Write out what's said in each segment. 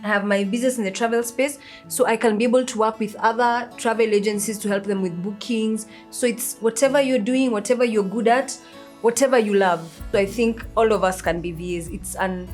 I have my business in the travel space, so I can be able to work with other travel agencies to help them with bookings. So it's whatever you're doing, whatever you're good at, whatever you love. So I think all of us can be VAs. It's an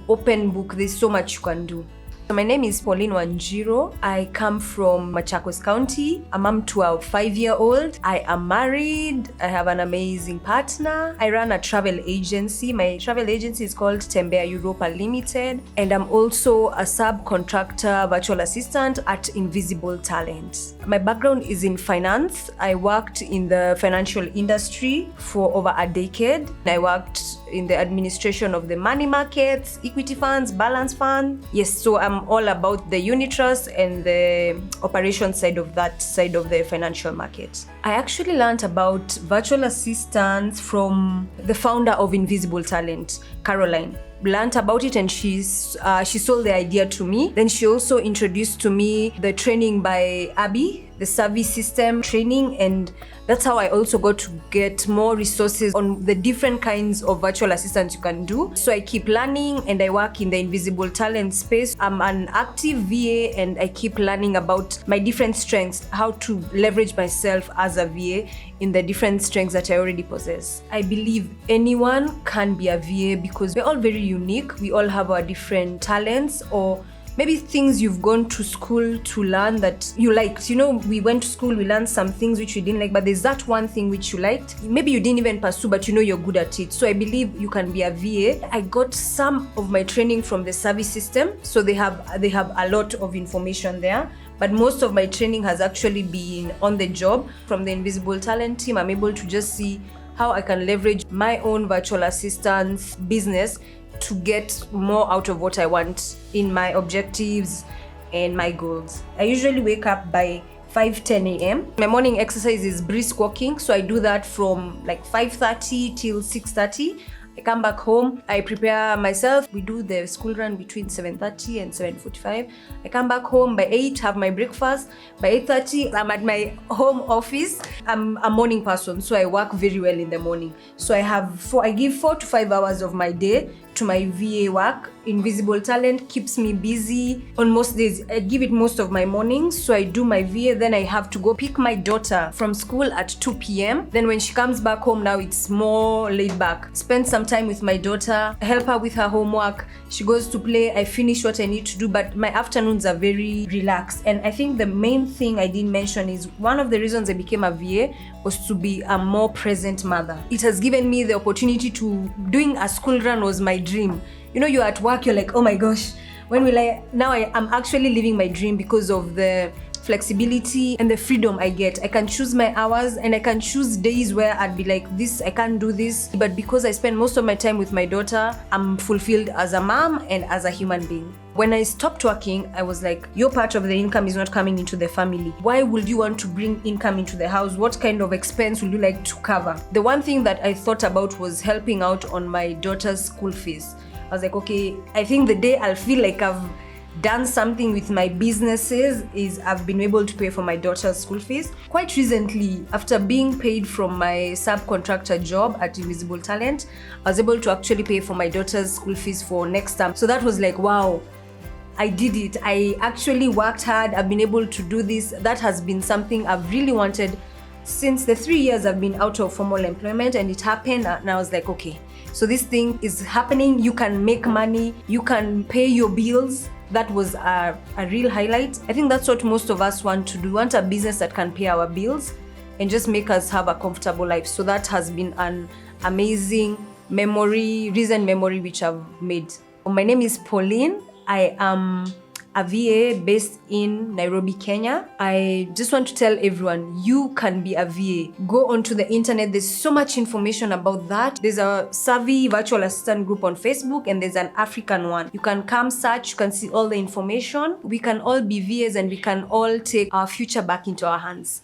open book. There's so much you can do. So my name is Pauline Wanjiro. I come from Machakos County. I'm a mom to a 5-year-old. I am married. I have an amazing partner. I run a travel agency. My travel agency is called Tembea Europa Limited. And I'm also a subcontractor virtual assistant at Invisible Talent. My background is in finance. I worked in the financial industry for over a decade. I worked in the administration of the money markets, equity funds, balance fund. Yes, so I'm all about the unit trust and the operation side of the financial market. I actually learned about virtual assistants from the founder of Invisible Talent, Caroline. Learned about it and she sold the idea to me. Then she also introduced to me the training by Abby, the service system training, and that's how I also got to get more resources on the different kinds of virtual assistants you can do. So I keep learning and I work in the Invisible Talent space. I'm an active VA and I keep learning about my different strengths, how to leverage myself as a VA in the different strengths that I already possess. I believe anyone can be a VA because we're all very unique. We all have our different talents, or maybe things you've gone to school to learn that you liked. You know, we went to school, we learned some things which we didn't like, but there's that one thing which you liked. Maybe you didn't even pursue, but you know you're good at it. So I believe you can be a VA. I got some of my training from the service system. So they have a lot of information there. But most of my training has actually been on the job. From the Invisible Talent team, I'm able to just see how I can leverage my own virtual assistance business to get more out of what I want in my objectives and my goals. I usually wake up by 5:10 a.m. My morning exercise is brisk walking, so I do that from like 5:30 till 6:30. I come back home, I prepare myself. We do the school run between 7:30 and 7:45. I come back home by 8, have my breakfast. By 8:30, I'm at my home office. I'm a morning person, so I work very well in the morning. So I give 4 to 5 hours of my day to my VA work. Invisible Talent keeps me busy on most days. I give it most of my mornings. So I do my VA, then I have to go pick my daughter from school at 2 p.m. Then when she comes back home, now it's more laid back. Spend some time with my daughter, help her with her homework. She goes to play, I finish what I need to do, but my afternoons are very relaxed. And I think the main thing I didn't mention is one of the reasons I became a VA was to be a more present mother. It has given me the opportunity to, doing a school run was my dream. You know, you're at work, you're like, oh my gosh, when will I? Now I'm actually living my dream because of the flexibility and the freedom I get. I can choose my hours and I can choose days where I'd be like, this, I can't do this. But because I spend most of my time with my daughter, I'm fulfilled as a mom and as a human being. When I stopped working, I was like, your part of the income is not coming into the family. Why would you want to bring income into the house? What kind of expense would you like to cover? The one thing that I thought about was helping out on my daughter's school fees. I was like, okay, I think the day I'll feel like I've done something with my businesses is I've been able to pay for my daughter's school fees. Quite recently, after being paid from my subcontractor job at Invisible Talent, I was able to actually pay for my daughter's school fees for next term. So that was like, wow, I did it. I actually worked hard. I've been able to do this. That has been something I've really wanted since the 3 years I've been out of formal employment, and it happened, and I was like, okay, so this thing is happening. You can make money, you can pay your bills. That was a real highlight. I think that's what most of us want to do. We want a business that can pay our bills and just make us have a comfortable life. So that has been an amazing recent memory which I've made. My name is Pauline. I am a VA based in Nairobi, Kenya. I just want to tell everyone, you can be a VA. Go onto the internet. There's so much information about that. There's a Savvy virtual assistant group on Facebook, and there's an African one. You can come search, you can see all the information. We can all be VAs and we can all take our future back into our hands.